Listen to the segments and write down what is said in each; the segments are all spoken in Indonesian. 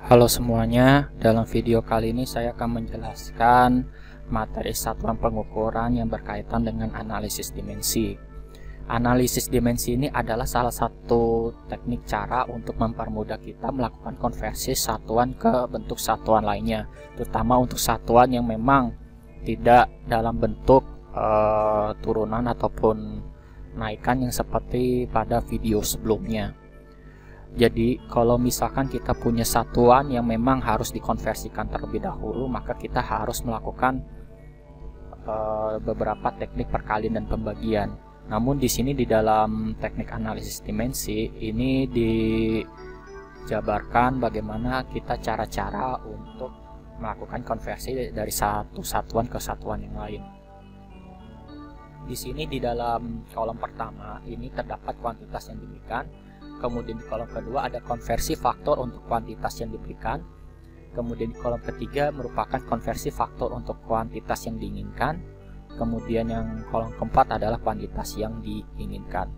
Halo semuanya, dalam video kali ini saya akan menjelaskan materi satuan pengukuran yang berkaitan dengan analisis dimensi. Analisis dimensi ini adalah salah satu teknik cara untuk mempermudah kita melakukan konversi satuan ke bentuk satuan lainnya, terutama untuk satuan yang memang tidak dalam bentuk turunan ataupun naikan yang seperti pada video sebelumnya. Jadi kalau misalkan kita punya satuan yang memang harus dikonversikan terlebih dahulu, maka kita harus melakukan beberapa teknik perkalian dan pembagian. Namun di sini di dalam teknik analisis dimensi ini dijabarkan bagaimana kita cara-cara untuk melakukan konversi dari satu satuan ke satuan yang lain. Di sini di dalam kolom pertama ini terdapat kuantitas yang diberikan. Kemudian di kolom kedua ada konversi faktor untuk kuantitas yang diberikan. Kemudian di kolom ketiga merupakan konversi faktor untuk kuantitas yang diinginkan. Kemudian yang kolom keempat adalah kuantitas yang diinginkan.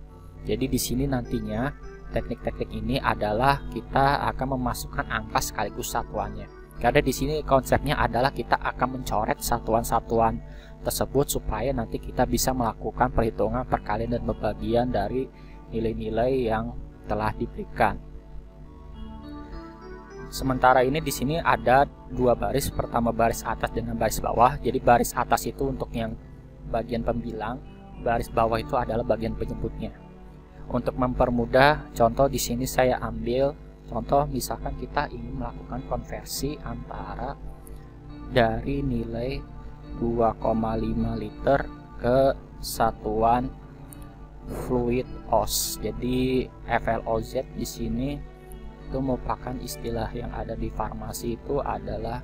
Jadi di sini nantinya teknik-teknik ini adalah kita akan memasukkan angka sekaligus satuannya. Karena di sini konsepnya adalah kita akan mencoret satuan-satuan tersebut supaya nanti kita bisa melakukan perhitungan perkalian dan pembagian dari nilai-nilai yang telah diberikan. Sementara ini di sini ada dua baris, pertama baris atas dengan baris bawah. Jadi baris atas itu untuk yang bagian pembilang, baris bawah itu adalah bagian penyebutnya. Untuk mempermudah contoh di sini saya ambil contoh misalkan kita ingin melakukan konversi antara dari nilai 2,5 liter ke satuan fluid oz. Jadi FLOZ di sini itu merupakan istilah yang ada di farmasi, itu adalah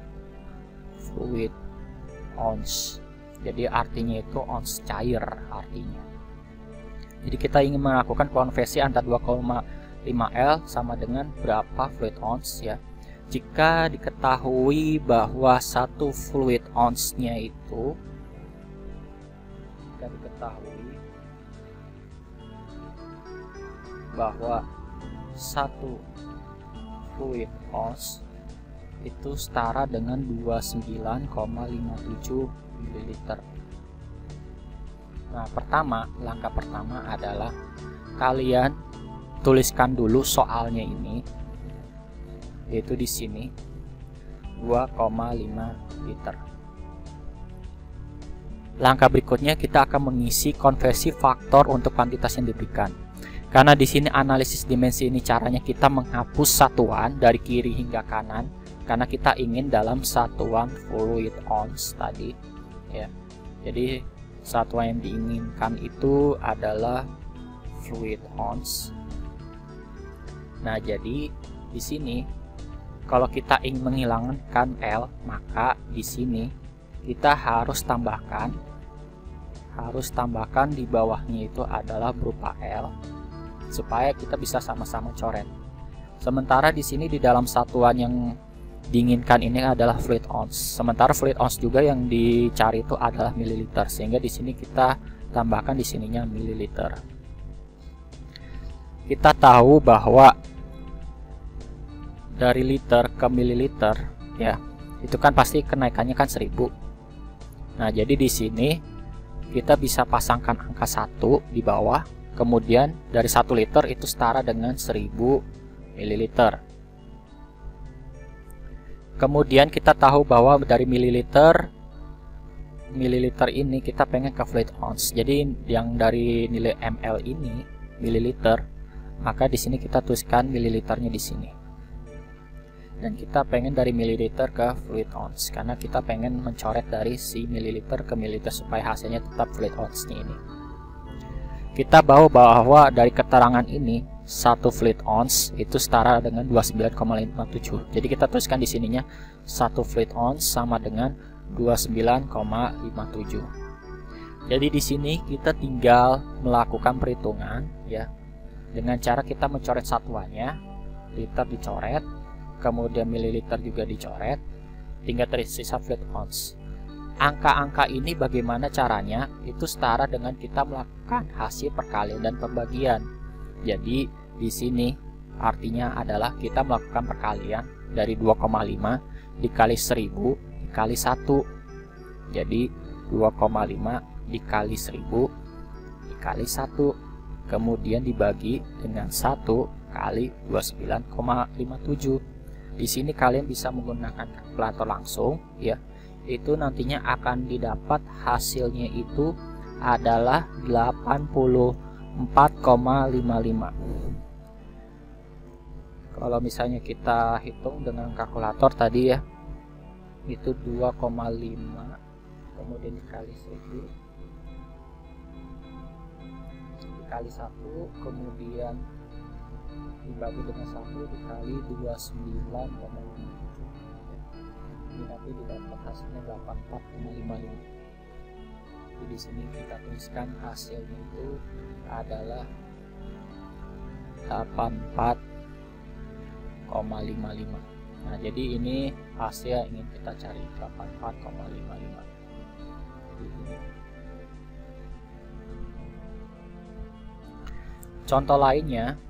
fluid ounce. Jadi artinya itu ounce cair artinya. Jadi kita ingin melakukan konversi antara 2,5 L sama dengan berapa fluid ounce ya. Jika diketahui bahwa satu fluid ounce-nya itu bahwa satu fluid ounce itu setara dengan 29,57 ml. Nah, langkah pertama adalah kalian tuliskan dulu soalnya ini, yaitu di sini 2,5 liter. Langkah berikutnya kita akan mengisi konversi faktor untuk kuantitas yang diberikan. Karena di sini analisis dimensi ini caranya kita menghapus satuan dari kiri hingga kanan, karena kita ingin dalam satuan fluid ounce tadi ya. Jadi satuan yang diinginkan itu adalah fluid ounce. Nah, jadi di sini kalau kita ingin menghilangkan L, maka di sini kita harus tambahkan di bawahnya itu adalah berupa L, supaya kita bisa sama-sama coret. Sementara di sini di dalam satuan yang diinginkan ini adalah fluid ounce. Sementara fluid ounce juga yang dicari itu adalah mililiter, sehingga di sini kita tambahkan di sininya mililiter. Kita tahu bahwa dari liter ke mililiter ya, itu kan pasti kenaikannya kan 1000. Nah, jadi di sini kita bisa pasangkan angka 1 di bawah. Kemudian dari 1 liter itu setara dengan 1000 ml. Kemudian kita tahu bahwa dari mililiter ini kita pengen ke fluid ounce. Jadi yang dari nilai ml ini mililiter, maka di sini kita tuliskan mililiternya di sini. Dan kita pengen dari mililiter ke fluid ounce karena kita pengen mencoret dari si mililiter ke mililiter supaya hasilnya tetap fluid ounce-nya ini. Kita tahu bahwa dari keterangan ini 1 fluid ounce itu setara dengan 29,57. Jadi kita tuliskan di sininya 1 fluid ounce sama dengan 29,57. Jadi di sini kita tinggal melakukan perhitungan ya, dengan cara kita mencoret satuannya, liter dicoret, kemudian mililiter juga dicoret, tinggal tersisa fluid ounce. Angka-angka ini bagaimana caranya? Itu setara dengan kita melakukan hasil perkalian dan pembagian. Jadi di sini artinya adalah kita melakukan perkalian dari 2,5 dikali 1000 dikali 1. Jadi 2,5 dikali 1000 dikali 1, kemudian dibagi dengan 1 kali 29,57. Di sini kalian bisa menggunakan kalkulator langsung ya. Itu nantinya akan didapat hasilnya itu adalah 84,55. Kalau misalnya kita hitung dengan kalkulator tadi ya, itu 2,5 kemudian dikali 1000 dikali 1 kemudian dibagi dengan 1 dikali 29,57. Ini nanti didapat hasilnya 84,55. Jadi di sini kita tuliskan hasilnya itu adalah 84,55. Nah, jadi ini hasil yang ingin kita cari, 84,55. Contoh lainnya,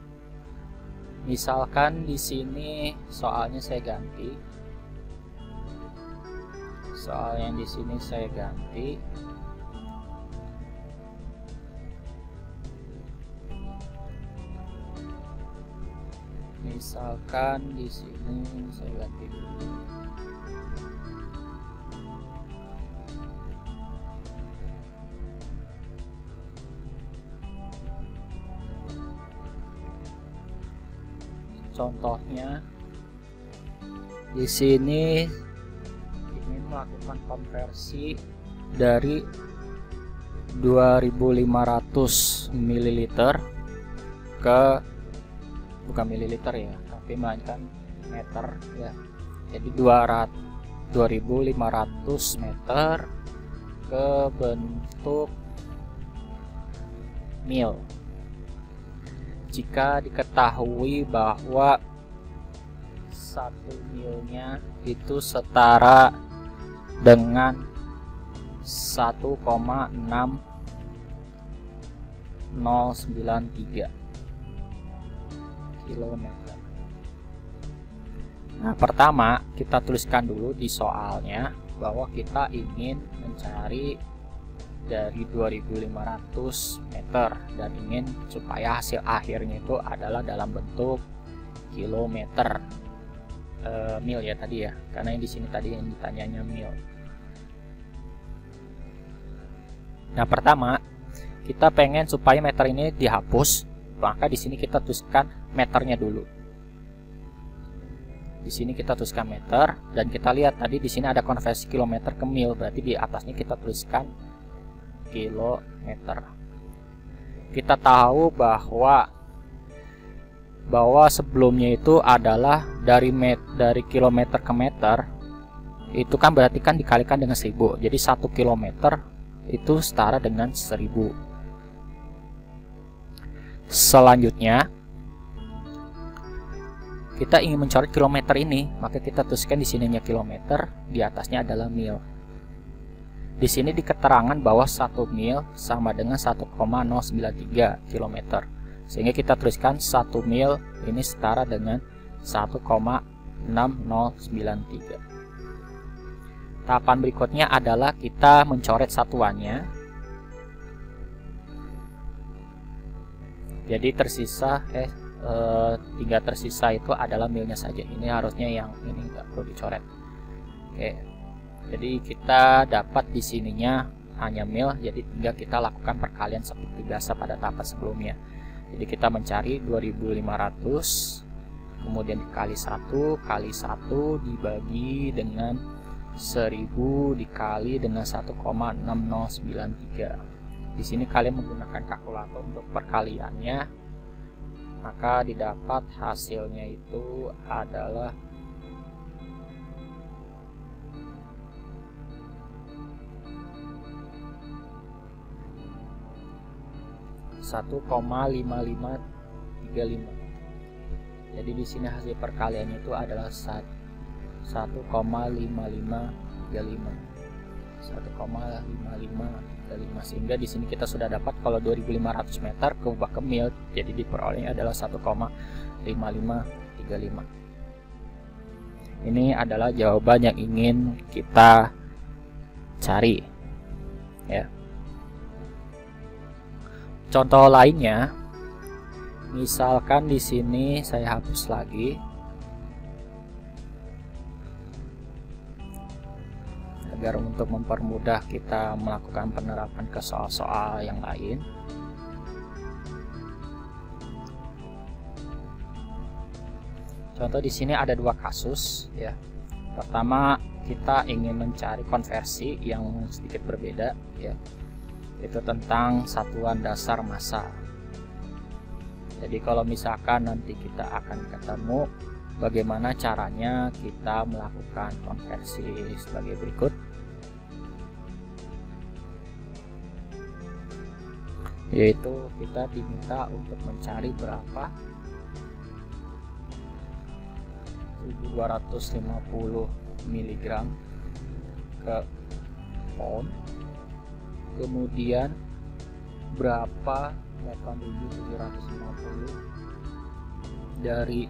misalkan di sini soalnya saya ganti. Soal yang di sini saya ganti. Misalkan di sini saya ganti dulu. Contohnya di sini ingin melakukan konversi dari 2500 ml ke, bukan mililiter ya, tapi melainkan meter ya. Jadi 2500 meter ke bentuk mil. Jika diketahui bahwa 1 milnya itu setara dengan 1,6093 kilometer. Nah, pertama kita tuliskan dulu di soalnya bahwa kita ingin mencari dari 2500 meter dan ingin supaya hasil akhirnya itu adalah dalam bentuk kilometer, mil ya tadi ya, karena yang di sini tadi yang ditanyanya mil. Nah, pertama kita pengen supaya meter ini dihapus, maka di sini kita tuliskan meternya dulu. Di sini kita tuliskan meter dan kita lihat tadi di sini ada konversi kilometer ke mil, berarti di atasnya kita tuliskan kilometer. Kita tahu bahwa sebelumnya itu adalah dari kilometer ke meter itu kan berarti kan dikalikan dengan 1000. Jadi 1 kilometer itu setara dengan 1000. Selanjutnya kita ingin mencoret kilometer ini, maka kita tuliskan di sininya kilometer, di atasnya adalah mil. Di sini di keterangan bahwa 1 mil sama dengan 1,093 km. Sehingga kita tuliskan 1 mil ini setara dengan 1,6093. Tahapan berikutnya adalah kita mencoret satuannya. Jadi tersisa tinggal tersisa itu adalah milnya saja. Ini harusnya yang ini nggak perlu dicoret. Oke. Jadi kita dapat di sininya hanya mil, jadi tinggal kita lakukan perkalian seperti biasa pada tahapan sebelumnya. Jadi kita mencari 2500 kemudian dikali 1 kali 1 dibagi dengan 1000 dikali dengan 1,6093. Di sini kalian menggunakan kalkulator untuk perkaliannya, maka didapat hasilnya itu adalah 1,5535. Jadi di sini hasil perkaliannya itu adalah 1,5535, sehingga di sini kita sudah dapat kalau 2500 meter keubah ke mil, jadi diperolehnya adalah 1,5535 5535. Ini adalah jawaban yang ingin kita cari ya. Contoh lainnya, misalkan di sini saya hapus lagi agar untuk mempermudah kita melakukan penerapan ke soal-soal yang lain. Contoh di sini ada dua kasus ya. Pertama, kita ingin mencari konversi yang sedikit berbeda ya. Itu tentang satuan dasar massa. Jadi kalau misalkan nanti kita akan ketemu bagaimana caranya kita melakukan konversi sebagai berikut. Yaitu kita diminta untuk mencari berapa 1250 mg ke pound, kemudian berapa 8750 dari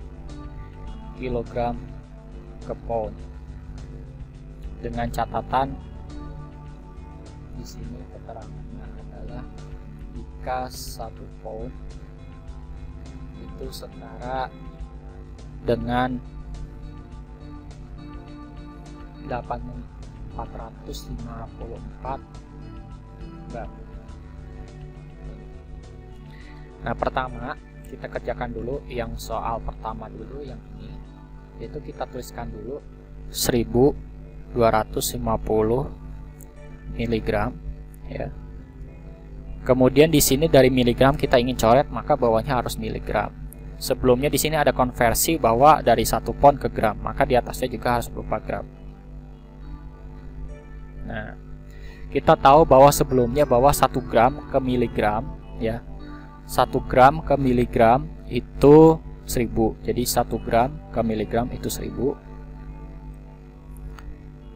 kilogram ke pound, dengan catatan di sini keterangannya adalah jika 1 pound itu setara dengan 454 gram. Nah, pertama kita kerjakan dulu yang soal pertama dulu, yang ini, yaitu kita tuliskan dulu 1250 mg ya. Kemudian di sini dari miligram kita ingin coret, maka bawahnya harus miligram. Sebelumnya di sini ada konversi bahwa dari 1 pound ke gram, maka di atasnya juga harus berupa gram. Nah, kita tahu bahwa sebelumnya bahwa 1 gram ke miligram ya. 1 gram ke miligram itu 1000. Jadi 1 gram ke miligram itu 1000.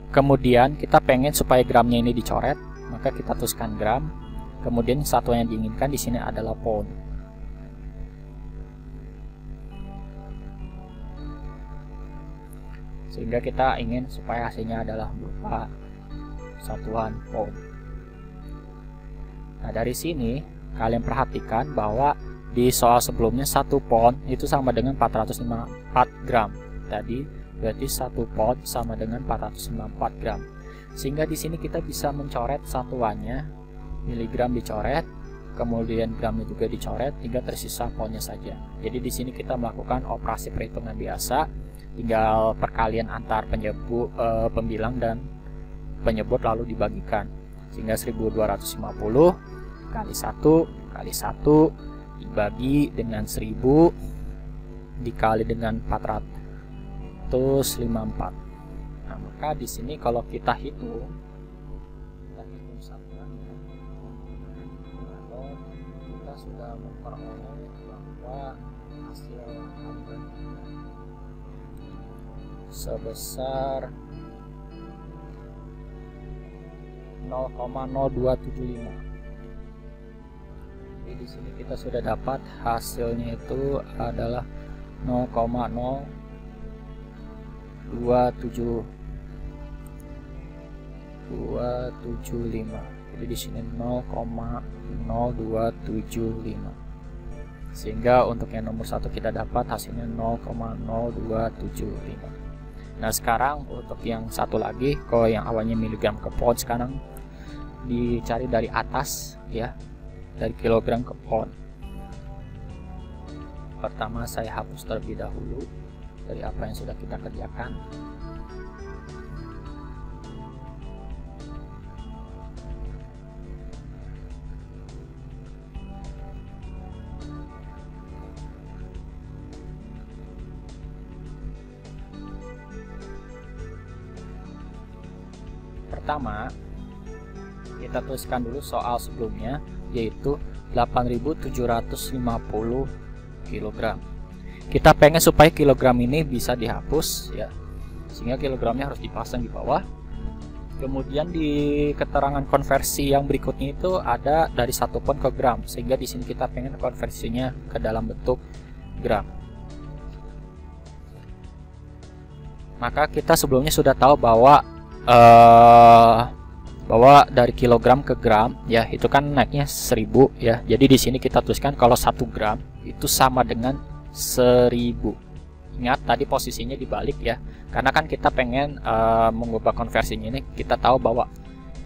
Kemudian kita pengen supaya gramnya ini dicoret, maka kita tuliskan gram. Kemudian satuan yang diinginkan di sini adalah pound. Sehingga kita ingin supaya hasilnya adalah berupa satuan pound. Nah, dari sini kalian perhatikan bahwa di soal sebelumnya 1 pound itu sama dengan 454 gram. Tadi berarti 1 pound sama dengan 454 gram. Sehingga di sini kita bisa mencoret satuannya, miligram dicoret, kemudian gramnya juga dicoret, hingga tersisa poundnya saja. Jadi di sini kita melakukan operasi perhitungan biasa, tinggal perkalian antar pembilang dan penyebut lalu dibagikan, sehingga 1250 kali 1 kali 1 dibagi dengan 1000 dikali dengan 454. Nah, maka di sini kalau kita hitung satuannya, kita sudah memperoleh bahwa hasil sebesar 0,0275. Jadi di sini kita sudah dapat hasilnya itu adalah 0,0275. Jadi di sini 0,0275. Sehingga untuk yang nomor 1 kita dapat hasilnya 0,0275. Nah, sekarang untuk yang satu lagi, kalau yang awalnya miligram ke pound, sekarang dicari dari atas ya, dari kilogram ke pound. Pertama saya hapus terlebih dahulu dari apa yang sudah kita kerjakan. Pertama, kita tuliskan dulu soal sebelumnya, yaitu 8750 kg. Kita pengen supaya kilogram ini bisa dihapus ya, sehingga kilogramnya harus dipasang di bawah. Kemudian di keterangan konversi yang berikutnya itu ada dari 1 pound ke gram, sehingga di sini kita pengen konversinya ke dalam bentuk gram. maka kita sebelumnya sudah tahu bahwa dari kilogram ke gram ya itu kan naiknya 1000 ya. Jadi di sini kita tuliskan kalau 1 gram itu sama dengan 1000. Ingat tadi posisinya dibalik ya, karena kan kita pengen mengubah konversinya ini. Kita tahu bahwa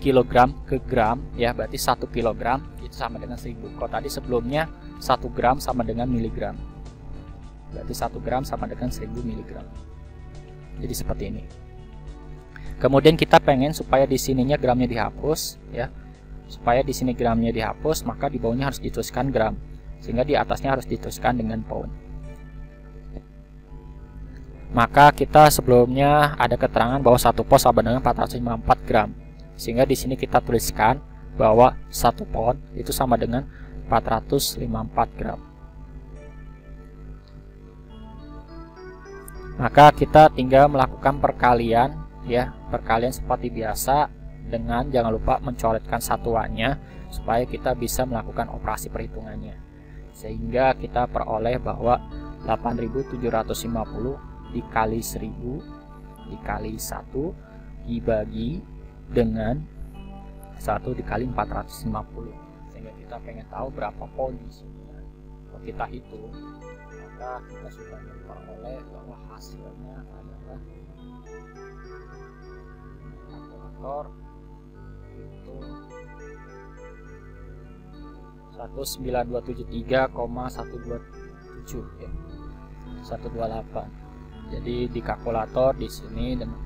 kilogram ke gram ya, berarti 1 kilogram itu sama dengan 1000. Kalau tadi sebelumnya 1 gram sama dengan miligram, berarti 1 gram sama dengan 1000 miligram. Jadi seperti ini. Kemudian kita pengen supaya di sininya gramnya dihapus ya. Supaya di sini gramnya dihapus, maka di bawahnya harus dituliskan gram, sehingga di atasnya harus dituliskan dengan pound. Maka kita sebelumnya ada keterangan bahwa 1 pound sama dengan 454 gram. Sehingga di sini kita tuliskan bahwa 1 pound itu sama dengan 454 gram. Maka kita tinggal melakukan perkalian ya, perkalian seperti biasa dengan jangan lupa mencoretkan satuannya supaya kita bisa melakukan operasi perhitungannya. Sehingga kita peroleh bahwa 8750 dikali 1000 dikali 1 dibagi dengan 1 dikali 450. Sehingga kita pengen tahu berapa pound di sini. Kalau kita hitung, maka kita sudah memperoleh bahwa hasilnya adalah kalkulator itu 19273,127 ya. 128. Jadi di kalkulator di sini dengan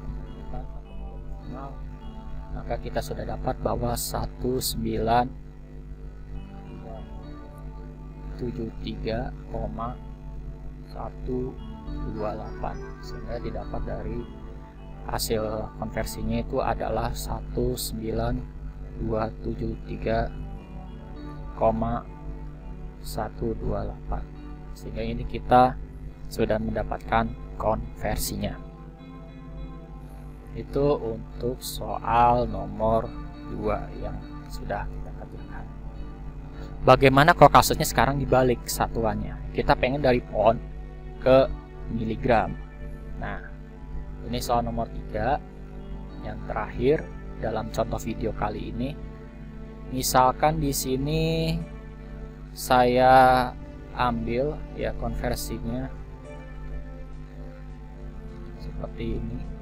maka kita sudah dapat bahwa 19273,128, sehingga didapat dari hasil konversinya itu adalah 19273,128. Sehingga ini kita sudah mendapatkan konversinya. Itu untuk soal nomor 2 yang sudah kita kerjakan. Bagaimana kalau kasusnya sekarang dibalik satuannya? Kita pengen dari pound ke miligram. Nah, ini soal nomor 3 yang terakhir dalam contoh video kali ini. Misalkan di sini saya ambil ya konversinya seperti ini.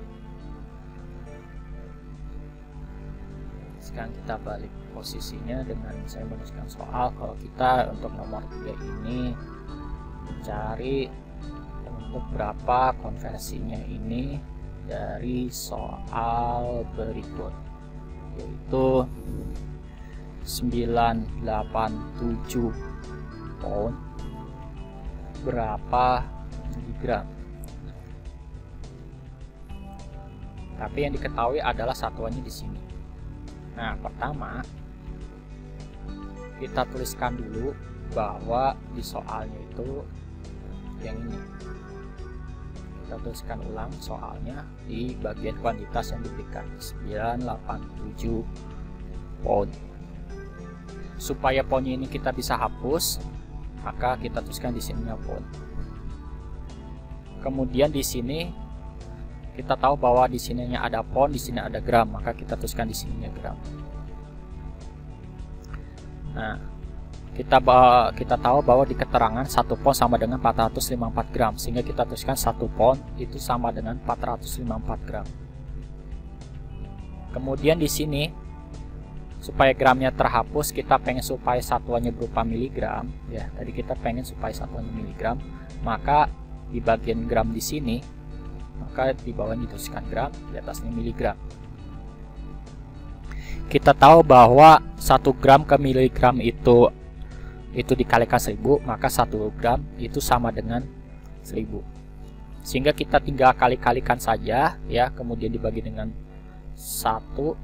Sekarang kita balik posisinya dengan saya menuliskan soal. Kalau kita untuk nomor 3 ini mencari untuk berapa konversinya ini dari soal berikut, yaitu 987 pound berapa miligram. Tapi yang diketahui adalah satuannya di sini. Nah, pertama kita tuliskan dulu bahwa di soalnya itu yang ini. Kita tuliskan ulang soalnya di bagian kuantitas yang diberikan 987 pound. Supaya poundnya ini kita bisa hapus, maka kita tuliskan di sininya pound. Kemudian di sini kita tahu bahwa di sininya ada pound, di sini ada gram, maka kita tuliskan di sininya gram. Nah, kita tahu bahwa di keterangan 1 pound sama dengan 454 gram, sehingga kita tuliskan 1 pound itu sama dengan 454 gram. Kemudian di sini supaya gramnya terhapus, kita pengen supaya satuannya berupa miligram ya. Tadi kita pengen supaya satuannya miligram, maka di bagian gram di sini, maka di bawah dituliskan gram, di atasnya miligram. Kita tahu bahwa 1 gram ke miligram itu dikalikan 1000, maka 1 gram itu sama dengan 1000. Sehingga kita tinggal kali-kalikan saja ya, kemudian dibagi dengan 1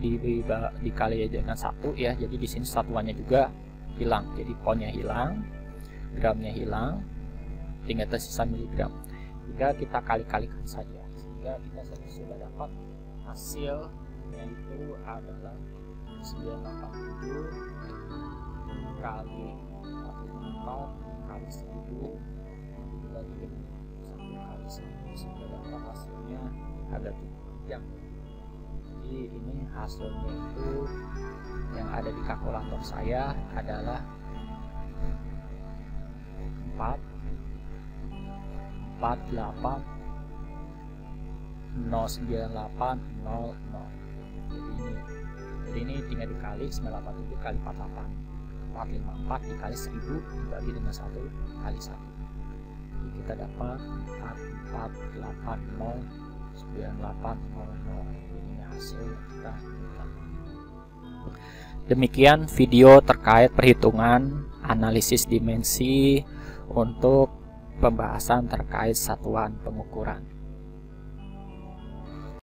dikali dengan 1 ya. Jadi di sini satuannya juga hilang. Jadi poundnya hilang, gramnya hilang, tinggal tersisa miligram. Jika kita kali-kalikan saja, sehingga kita sudah dapat hasilnya itu adalah 987 kali 4 kali 1000 dibagi dengan 1 kali 1000, sehingga dapat hasilnya berarti jam. Jadi ini hasilnya itu yang ada di kalkulator saya adalah 4480980. Jadi ini tinggal dikali 987 kali 48, 454 dikali 1000 dibagi dengan 1 kali 1. Jadi kita dapat 4480980. Ini hasil kita. Demikian video terkait perhitungan analisis dimensi untuk pembahasan terkait satuan pengukuran.